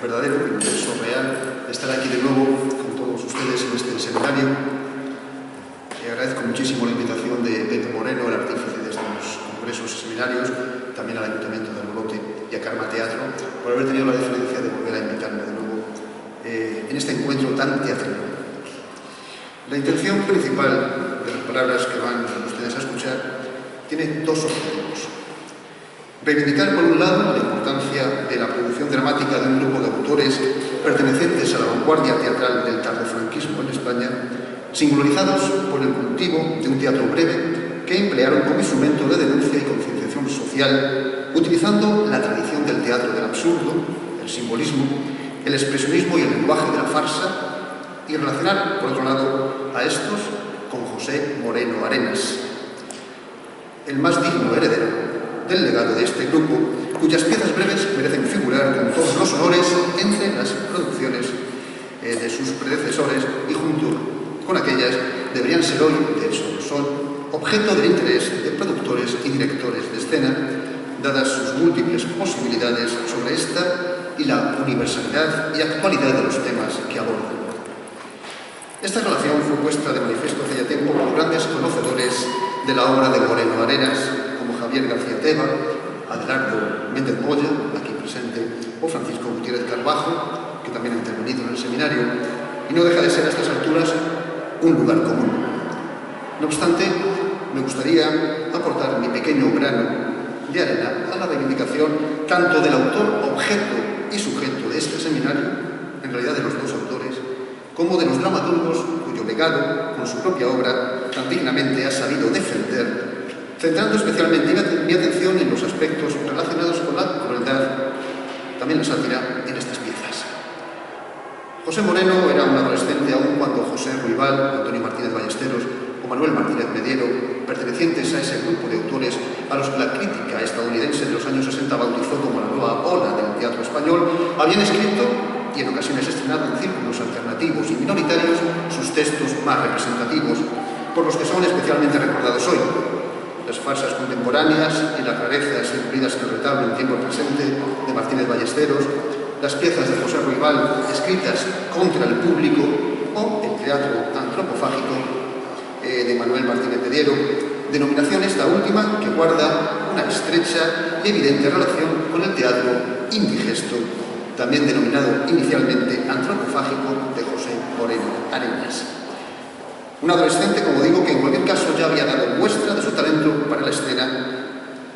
verdadero, un gozo real de estar aquí de nuevo con todos ustedes en este seminario. Agradezco muchísimo la invitación de Pepe Moreno, el artífice de estos congresos y seminarios, también al Ayuntamiento de Albolote y a Karma Teatro, por haber tenido la deferencia de volver a invitarme de nuevo en este encuentro tan teatral. La intención principal de las palabras que van ustedes a escuchar tiene dos objetivos. Reivindicar, por un lado, la importancia de la producción dramática de un grupo de autores pertenecientes a la vanguardia teatral del tardofranquismo en España, singularizados por el cultivo de un teatro breve que emplearon como instrumento de denuncia y concienciación social, utilizando la tradición del teatro del absurdo, el simbolismo, el expresionismo y el lenguaje de la farsa, y relacionar, por otro lado, a estos con José Moreno Arenas, el más digno heredero del legado de este grupo, cuyas piezas breves merecen figurar con todos los honores entre las producciones de sus predecesores y junto con aquellas deberían ser hoy, de hecho son, objeto del interés de productores y directores de escena, dadas sus múltiples posibilidades sobre esta y la universalidad y actualidad de los temas que abordan. Esta relación fue puesta de manifiesto hace ya tiempo por grandes conocedores de la obra de Moreno Arenas, como Javier García Teva, Adelardo Méndez Moya, aquí presente, o Francisco Gutiérrez Carbajo, que también ha intervenido en el seminario, y no deja de ser a estas alturas un lugar común. No obstante, me gustaría aportar mi pequeño grano de arena a la reivindicación tanto del autor, objeto y sujeto de este seminario, en realidad de los dos autores, como de los dramaturgos cuyo legado, con su propia obra, tan dignamente ha sabido defender, centrando especialmente mi atención en los aspectos relacionados con la crueldad, también la sátira, en estas piezas. José Moreno era un adolescente aún cuando José Ruibal, Antonio Martínez Ballesteros o Manuel Martínez Mediero, pertenecientes a ese grupo de autores a los que la crítica estadounidense de los años 60 bautizó como la nueva ola del teatro español, habían escrito y en ocasiones estrenado en círculos alternativos y minoritarios sus textos más representativos, por los que son especialmente recordados hoy. Las farsas contemporáneas y las rarezas incluidas en el retablo en tiempo presente de Martínez Ballesteros, las piezas de José Ruibal escritas contra el público o el teatro antropofágico de Manuel Martínez Mediero, denominación esta última que guarda una estrecha y evidente relación con el teatro indigesto, también denominado inicialmente antropofágico, de José Moreno Arenas. Un adolescente, como digo, que en cualquier caso ya había dado muestra de su talento para la escena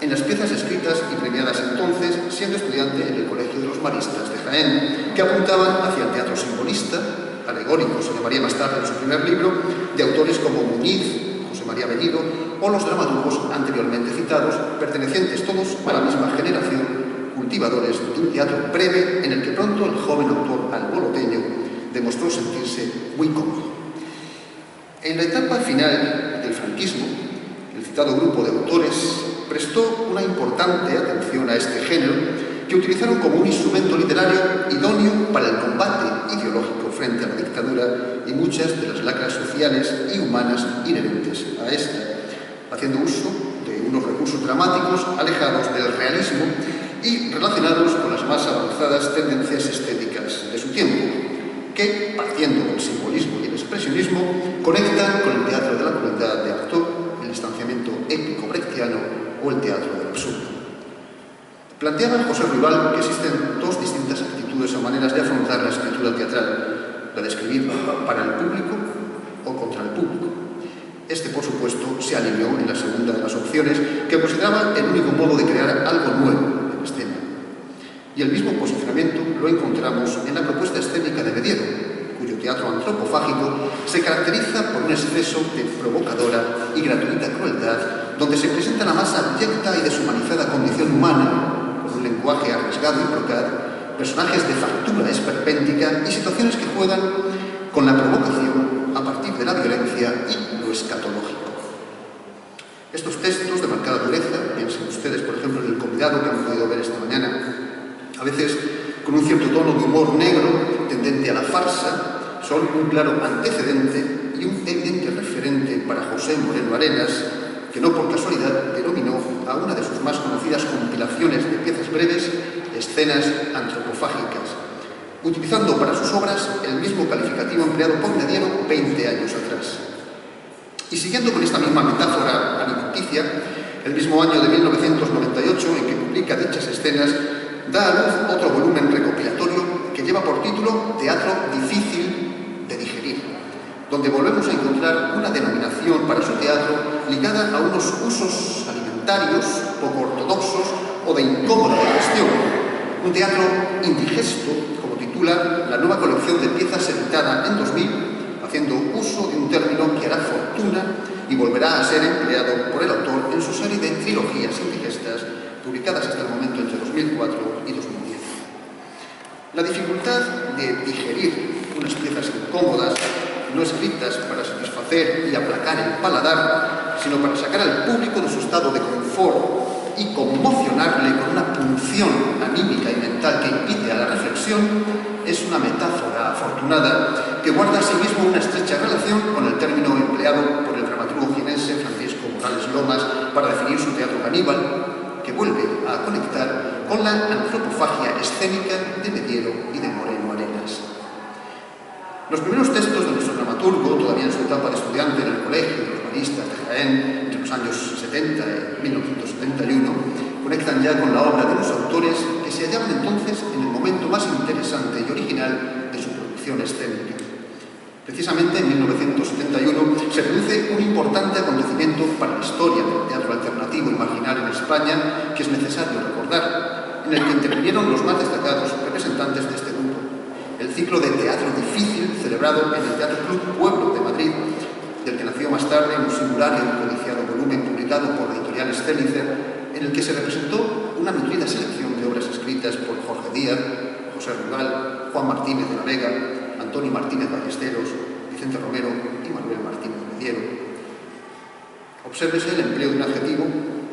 en las piezas escritas y premiadas entonces, siendo estudiante en el Colegio de los Maristas de Jaén, que apuntaban hacia el teatro simbolista, alegórico, se llamaría más tarde en su primer libro, de autores como Muñiz, José María Bellido, o los dramaturgos anteriormente citados, pertenecientes todos a la misma generación, cultivadores de un teatro breve en el que pronto el joven autor alboloteño demostró sentirse muy cómodo. En la etapa final del franquismo, el citado grupo de autores prestó una importante atención a este género que utilizaron como un instrumento literario idóneo para el combate ideológico frente a la dictadura y muchas de las lacras sociales y humanas inherentes a esta, haciendo uso de unos recursos dramáticos alejados del realismo y relacionados con las más avanzadas tendencias estéticas de su tiempo, que, partiendo del simbolismo y el expresionismo, conectan con el teatro de la crueldad de Artaud, el distanciamiento épico brechtiano o el teatro del absurdo. Planteaba José Ruibal que existen dos distintas actitudes o maneras de afrontar la escritura teatral, la de escribir para el público o contra el público. Este, por supuesto, se alineó en la segunda de las opciones, que consideraba el único modo de crear algo nuevo en escena. Y el mismo posicionamiento lo encontramos en la propuesta escénica de Mediero, cuyo teatro antropofágico se caracteriza por un exceso de provocadora y gratuita crueldad, donde se presenta la más abyecta y deshumanizada condición humana, con un lenguaje arriesgado y procaz, personajes de factura esperpéntica y situaciones que juegan con la provocación a partir de la violencia y lo escatológico. Estos textos de marcada dureza, piensen ustedes, por ejemplo, en el convidado que han podido ver esta mañana, a veces con un cierto tono de humor negro, tendente a la farsa, son un claro antecedente y un evidente referente para José Moreno Arenas, que no por casualidad denominó a una de sus más conocidas compilaciones de piezas breves escenas antropofágicas, utilizando para sus obras el mismo calificativo empleado por Mediero 20 años atrás. Y siguiendo con esta misma metáfora alimenticia, el mismo año de 1998, en que publica dichas escenas, da a luz otro volumen recopilatorio que lleva por título Teatro difícil de digerir, donde volvemos a encontrar una denominación para su teatro ligada a unos usos alimentarios poco ortodoxos o de incómoda digestión. Un teatro indigesto, como titula la nueva colección de piezas editada en 2000, haciendo uso de un término que hará fortuna y volverá a ser empleado por el autor en su serie de trilogías indigestas publicadas hasta el momento entre 2004 y 2010. La dificultad de digerir unas piezas incómodas, no escritas para satisfacer y aplacar el paladar, sino para sacar al público de su estado de confort y conmocionarle con una punción anímica y mental que invite a la reflexión, es una metáfora afortunada que guarda asimismo una estrecha relación con el término empleado por el dramaturgo jienense Francisco Morales Lomas para definir su teatro caníbal, que vuelve a conectar con la antropofagia escénica de Mediero y de Moreno Arenas. Los primeros textos de nuestro dramaturgo, todavía en su etapa de estudiante en el Colegio de los Maristas de Jaén, entre los años 70 y 1971, conectan ya con la obra de los autores que se hallaban entonces en el momento más interesante y original de su producción escénica. Precisamente en 1971 se produce un importante acontecimiento para la historia del teatro alternativo y marginal en España que es necesario recordar, en el que intervinieron los más destacados representantes de este grupo. El ciclo de teatro difícil celebrado en el Teatro Club Pueblo de Madrid, del que nació más tarde un singular y codiciado volumen publicado por la editorial Stelitzer, en el que se representó una nutrida selección de obras escritas por Jorge Díaz, José Rival, Juan Martínez de la Vega, Antonio Martínez Ballesteros, Vicente Romero y Manuel Martínez Mediero. Obsérvese el empleo de un adjetivo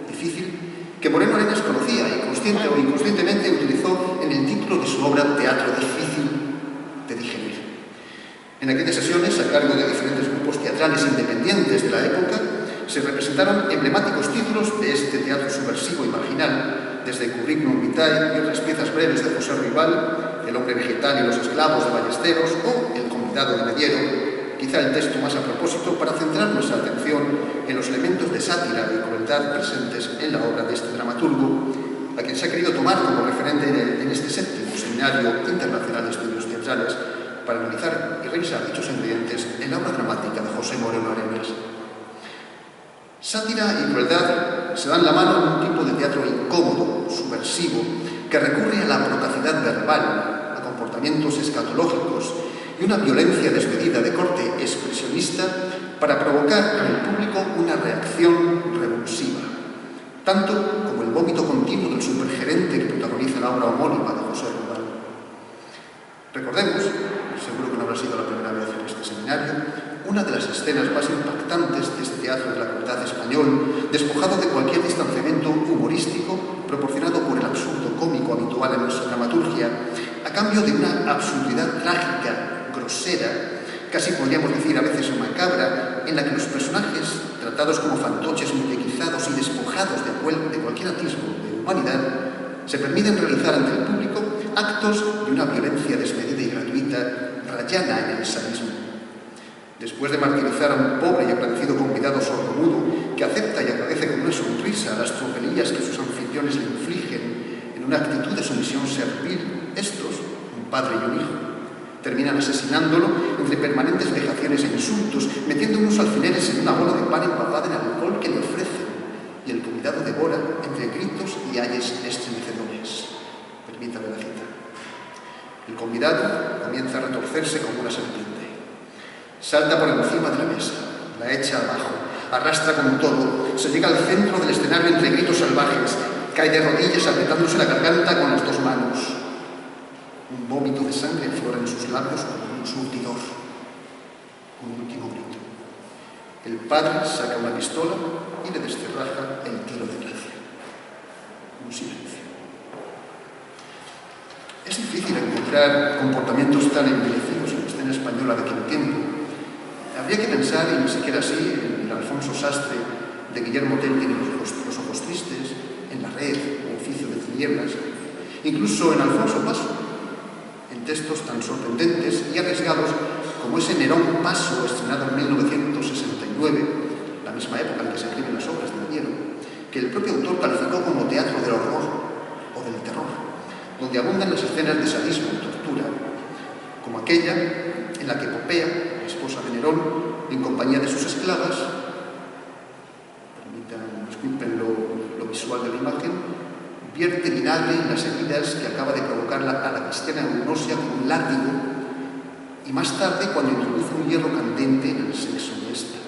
difícil que Moreno Arenas conocía y consciente o inconscientemente utilizó en el título de su obra Teatro difícil de digerir. En aquellas sesiones, a cargo de diferentes grupos teatrales independientes de la época, se representaron emblemáticos títulos de este teatro subversivo y marginal, desde Curriculum Vitae y otras piezas breves de José Rival, El hombre vegetal y los esclavos de Ballesteros o El convidado de Mediero, quizá el texto más a propósito para centrar nuestra atención en los elementos de sátira y crueldad presentes en la obra de este dramaturgo, a quien se ha querido tomar como referente en este séptimo Seminario Internacional de Estudios Teatrales para analizar y revisar dichos ingredientes en la obra dramática de José Moreno Arenas. Sátira y crueldad se dan la mano en un tipo de teatro incómodo, subversivo, que recurre a la procacidad verbal, a comportamientos escatológicos y una violencia desmedida de corte expresionista para provocar en el público una reacción revulsiva, tanto como el vómito continuo del supergerente que protagoniza la obra homónima de José Rival. Recordemos, seguro que no habrá sido la primera vez en este seminario, una de las escenas más impactantes de este teatro de la crueldad español, despojado de cualquier distanciamiento humorístico proporcionado por el absurdo cómico habitual en nuestra dramaturgia, a cambio de una absurdidad trágica, grosera, casi podríamos decir a veces macabra, en la que los personajes, tratados como fantoches muñequizados y despojados de cualquier atisbo de humanidad, se permiten realizar ante el público actos de una violencia desmedida y gratuita, rayana en el sadismo. Después de martirizar a un pobre y agradecido convidado sordomudo que acepta y agradece con una sonrisa las tropelías que sus anfitriones le infligen en una actitud de sumisión servil, estos, un padre y un hijo, terminan asesinándolo entre permanentes vejaciones e insultos, metiendo unos alfileres en una bola de pan empapada en alcohol que le ofrecen, y el convidado devora entre gritos y ayes estremecedores. Permítame la cita. El convidado comienza a retorcerse como una serpiente. Salta por encima de la mesa, la echa abajo, arrastra con todo, se llega al centro del escenario entre gritos salvajes, cae de rodillas apretándose la garganta con las dos manos. Un vómito de sangre flora en sus labios como un surtidor. Un último grito. El padre saca una pistola y le descerraja el tiro de gracia. Un silencio. Es difícil encontrar comportamientos tan embellecidos en la escena española de aquel tiempo. Habría que pensar, y ni siquiera así, en el Alfonso Sastre de Guillermo Tell tiene los ojos tristes, en La red, o Oficio de tinieblas, incluso en Alfonso Paso, en textos tan sorprendentes y arriesgados como ese Nerón Paso, estrenado en 1969, la misma época en que se escriben las obras de Moliero, que el propio autor calificó como teatro del horror o del terror, donde abundan las escenas de sadismo y tortura, como aquella en la que Popea, la esposa de Nerón, en compañía de sus esclavas, disculpen lo visual de la imagen, vierte vinagre en las heridas que acaba de provocar a la cristiana Eunosia con un látigo, y más tarde cuando introduce un hierro candente en el sexo de esta.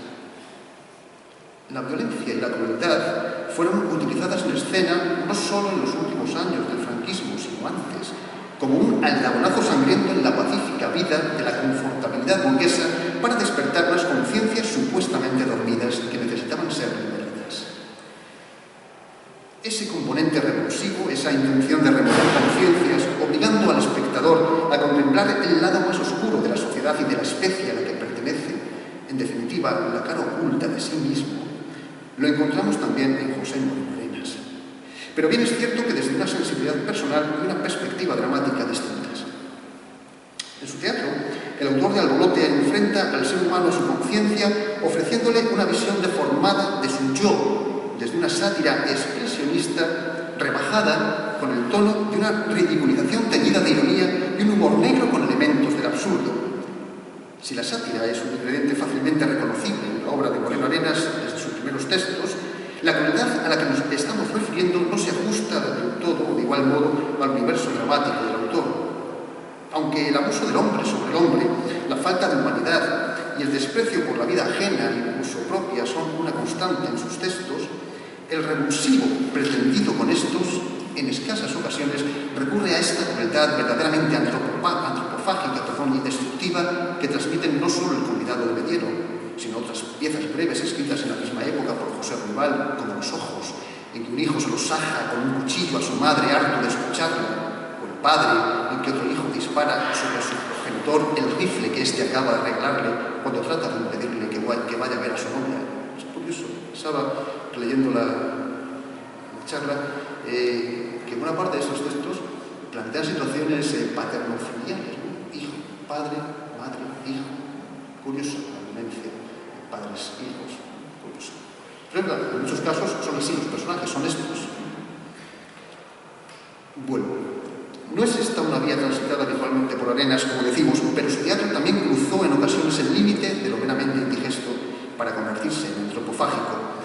La violencia y la crueldad fueron utilizadas en escena no solo en los últimos años del franquismo, sino antes, como un aldabonazo sangriento en la pacífica vida de la confortabilidad burguesa para despertar las conciencias supuestamente dormidas que necesitaban ser liberadas. Ese componente revulsivo, esa intención de remover conciencias, obligando al espectador a contemplar el lado más oscuro de la sociedad y de la especie a la que pertenece, en definitiva, la cara oculta de sí mismo, lo encontramos también en José Moreno Arenas. Pero bien es cierto que desde una sensibilidad personal y una perspectiva dramática distintas. En su teatro, el autor de Albolote enfrenta al ser humano a su conciencia, ofreciéndole una visión deformada de su yo, desde una sátira expresionista rebajada con el tono de una ridiculización teñida de ironía y un humor negro con elementos del absurdo. Si la sátira es un ingrediente fácilmente reconocible en la obra de Moreno Arenas desde sus primeros textos, la crueldad a la que nos estamos refiriendo no se ajusta del todo o de igual modo al universo dramático del autor. Aunque el abuso del hombre sobre el hombre, la falta de humanidad y el desprecio por la vida ajena e incluso propia son una constante en sus textos, el revulsivo pretendido con estos, en escasas ocasiones, recurre a esta crueldad verdaderamente antropofágica y destructiva que transmiten no solo el convidado de Moliero, sino otras piezas breves escritas en la misma época por José Rival, como Los ojos, en que un hijo se lo saja con un cuchillo a su madre harto de escucharla, o El padre, en que otro hijo dispara sobre su progenitor el rifle que éste acaba de regalarle cuando trata de impedirle que vaya a ver a su novia. Es curioso, estaba leyendo la charla, que buena parte de esos textos plantean situaciones paternofiliales, ¿no? Hijo, padre, madre, hijo. Curioso, la violencia, padres, hijos, curioso. Pero claro, en muchos casos son así los personajes, son estos. Bueno, no es esta una vía transitada habitualmente por Arenas, como decimos, pero su teatro también cruzó en ocasiones el límite de lo meramente indigesto para convertirse en antropofágico.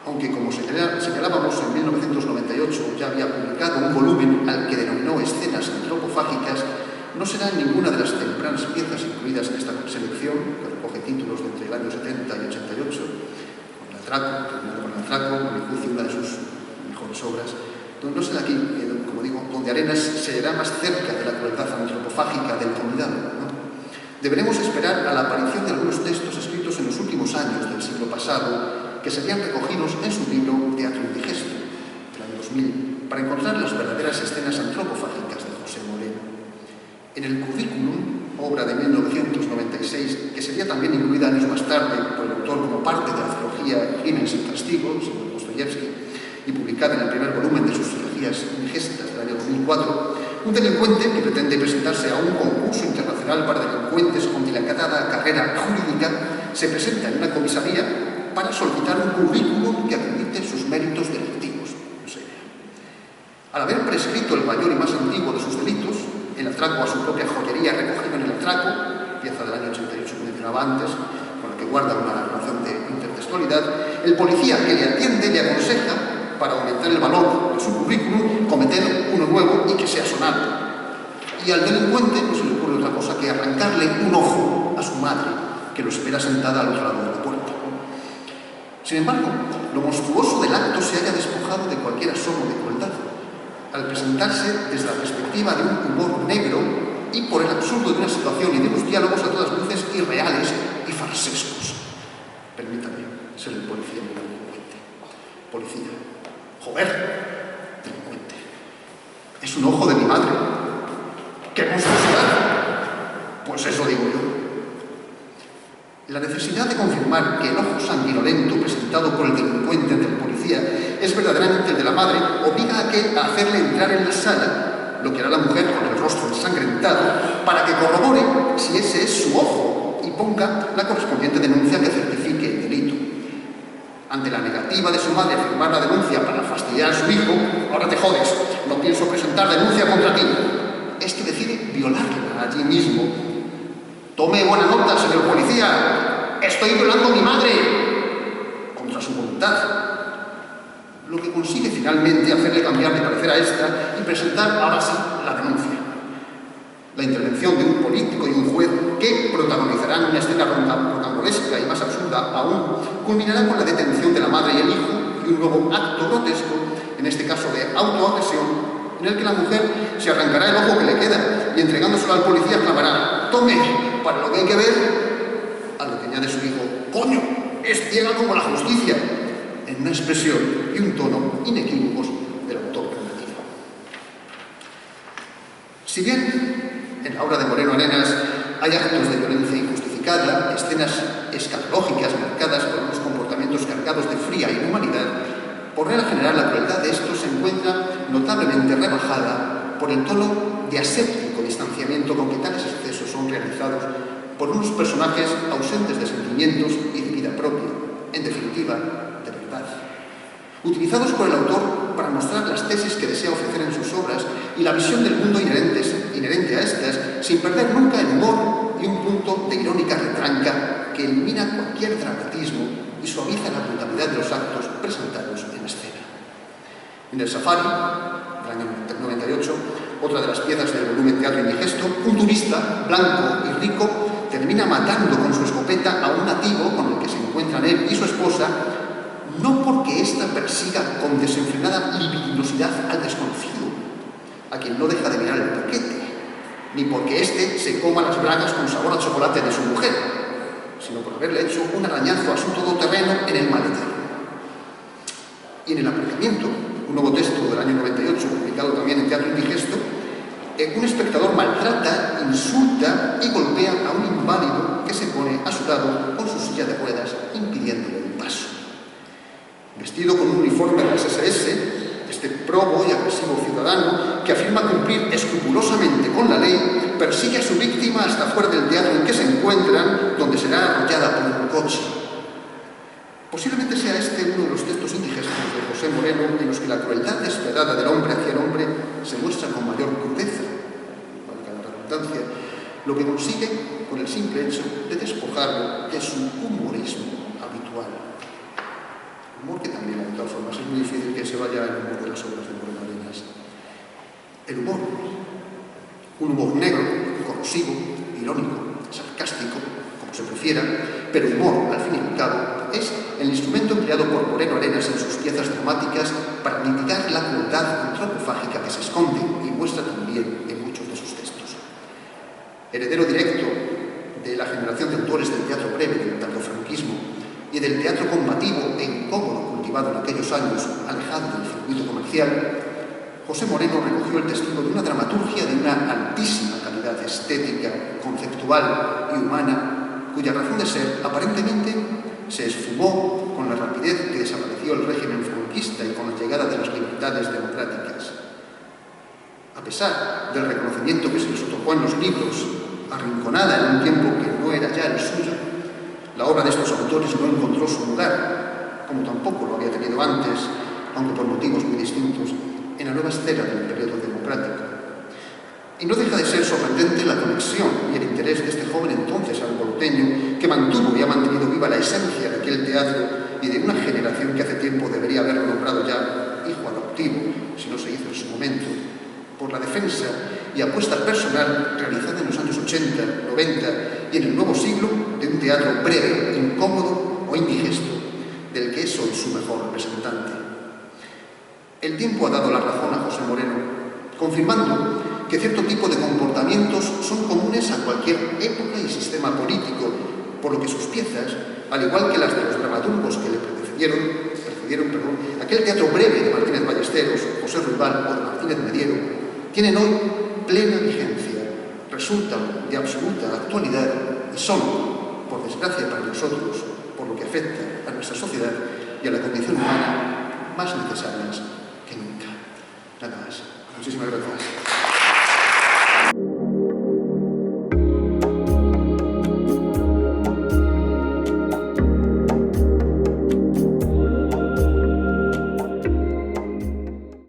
Aunque, como señalábamos, en 1998 ya había publicado un volumen al que denominó Escenas antropofágicas, no será ninguna de las tempranas piezas incluidas en esta selección, que recoge títulos de entre el año 70 y 88, con el atraco, con mi juicio, una de sus mejores obras. No será aquí, como digo, donde Arenas se verá más cerca de la crueldad antropofágica del convidado, ¿no? Deberemos esperar a la aparición de algunos textos escritos en los últimos años del siglo pasado, que serían recogidos en su libro Teatro Indigesto, del año 2000, para encontrar las verdaderas escenas antropofágicas de José Moreno. En el Currículum, obra de 1996, que sería también incluida años más tarde por el autor como parte de la trilogía Crímenes y Castigo, según Dostoyevsky, y publicada en el primer volumen de sus trilogías indigestas del año 2004, un delincuente que pretende presentarse a un concurso internacional para delincuentes con dilatada carrera jurídica se presenta en una comisaría para solicitar un currículum que acredite sus méritos delictivos. No sé. Al haber prescrito el mayor y más antiguo de sus delitos, el atraco a su propia joyería recogido en el atraco, pieza del año 88 que mencionaba antes, con la que guarda una relación de intertextualidad, el policía que le atiende le aconseja, para aumentar el valor de su currículum, cometer uno nuevo y que sea sonado. Y al delincuente no se le ocurre otra cosa que arrancarle un ojo a su madre, que lo espera sentada al otro lado de la puerta. Sin embargo, lo monstruoso del acto se haya despojado de cualquier asomo de crueldad, al presentarse desde la perspectiva de un humor negro y por el absurdo de una situación y de unos diálogos a todas luces irreales y farsescos. Permítame ser el policía del delincuente. Policía. Joder, delincuente. Es un ojo de mi madre. ¡Qué monstruosidad! Pues eso digo yo. La necesidad de confirmar que el ojo sanguinolento presentado por el delincuente ante el policía es verdaderamente el de la madre obliga a hacerle entrar en la sala, lo que hará la mujer con el rostro ensangrentado para que corrobore si ese es su ojo y ponga la correspondiente denuncia que certifique el delito. Ante la negativa de su madre a firmar la denuncia para fastidiar a su hijo, ahora te jodes, no pienso presentar denuncia contra ti. Este decide violarla allí mismo. Tome buena nota, señor policía, estoy violando a mi madre contra su voluntad. Lo que consigue finalmente hacerle cambiar de parecer a esta y presentar ahora sí la denuncia. La intervención de un político y un juez que protagonizarán una escena rocambolesca y más absurda aún, culminará con la detención de la madre y el hijo y un nuevo acto grotesco, en este caso de autoagresión, en el que la mujer se arrancará el ojo que le queda y entregándoselo al policía clamará: «Tome, para lo que hay que ver», a lo que añade su hijo: «¡Coño, es ciega como la justicia!», en una expresión y un tono inequívocos del autor preventivo. Si bien en la obra de Moreno Arenas hay actos de violencia injustificada, escenas escatológicas marcadas por unos comportamientos cargados de fría inhumanidad, por regla general la crueldad de estos se encuentra notablemente rebajada por el tono de aséptico distanciamiento con que tales excesos son realizados por unos personajes ausentes de sentimientos y de vida propia, en definitiva, de verdad, utilizados por el autor para mostrar las tesis que desea ofrecer en sus obras y la visión del mundo inherente a estas, sin perder nunca el humor y un punto de irónica retranca que elimina cualquier dramatismo y suaviza la brutalidad de los actos presentados en escena. En El Safari, del año 98, otra de las piezas del volumen Teatro Indigesto, un turista, blanco y rico, termina matando con su escopeta a un nativo con el que se encuentran él y su esposa, no porque ésta persiga con desenfrenada libidinosidad al desconocido, a quien no deja de mirar el paquete, ni porque éste se coma las bragas con sabor a chocolate de su mujer, sino por haberle hecho un arañazo a su todoterreno en el maletero. Y en El aparcamiento, un nuevo texto del año 98, publicado también en Teatro Indigesto, un espectador maltrata, insulta y golpea a un inválido que se pone a su lado con su silla de ruedas, impidiéndole el paso. Vestido con un uniforme de las SS, este probo y agresivo ciudadano, que afirma cumplir escrupulosamente con la ley, persigue a su víctima hasta fuera del teatro en que se encuentran, donde será arrollada por un coche. Posiblemente sea este uno de los textos indigestos de José Moreno en los que la crueldad desesperada del hombre hacia el hombre se muestra con mayor crudeza, valga la redundancia, lo que consigue con el simple hecho de despojarlo de su humorismo habitual. Humor que también, de todas formas, es muy difícil que se vaya el humor de las obras de Moreno Arenas. El humor, un humor negro, corrosivo, irónico, sarcástico, como se prefiera, pero humor, al fin y al cabo, es el instrumento empleado por Moreno Arenas en sus piezas dramáticas para mitigar la crueldad antropofágica que se esconde y muestra también en muchos de sus textos. Heredero directo de la generación de autores del teatro breve del tardofranquismo y del teatro combativo e incómodo cultivado en aquellos años, alejado del circuito comercial, José Moreno recogió el testigo de una dramaturgia de una altísima calidad estética, conceptual y humana, cuya razón de ser, aparentemente, se esfumó con la rapidez que desapareció el régimen franquista y con la llegada de las libertades democráticas. A pesar del reconocimiento que se les otorgó en los libros, arrinconada en un tiempo que no era ya el suyo, la obra de estos autores no encontró su lugar, como tampoco lo había tenido antes, aunque por motivos muy distintos, en la nueva escena del periodo democrático. Y no deja de ser sorprendente la conexión y el interés de este joven entonces albornoteño que mantuvo y ha mantenido viva la esencia de aquel teatro y de una generación que hace tiempo debería haberlo nombrado ya hijo adoptivo, si no se hizo en su momento, por la defensa y apuesta personal realizada en los años 80, 90 y en el nuevo siglo de un teatro breve, incómodo o indigesto, del que es hoy su mejor representante. El tiempo ha dado la razón a José Moreno, confirmando que cierto tipo de comportamientos son comunes a cualquier época y sistema político, por lo que sus piezas, al igual que las de los dramaturgos que le precedieron, aquel teatro breve de Martínez Ballesteros, José Ruibal o de Martínez Mediero, tienen hoy plena vigencia, resultan de absoluta actualidad y son, por desgracia para nosotros, por lo que afecta a nuestra sociedad y a la condición humana, más necesarias que nunca. Nada más. Muchísimas gracias.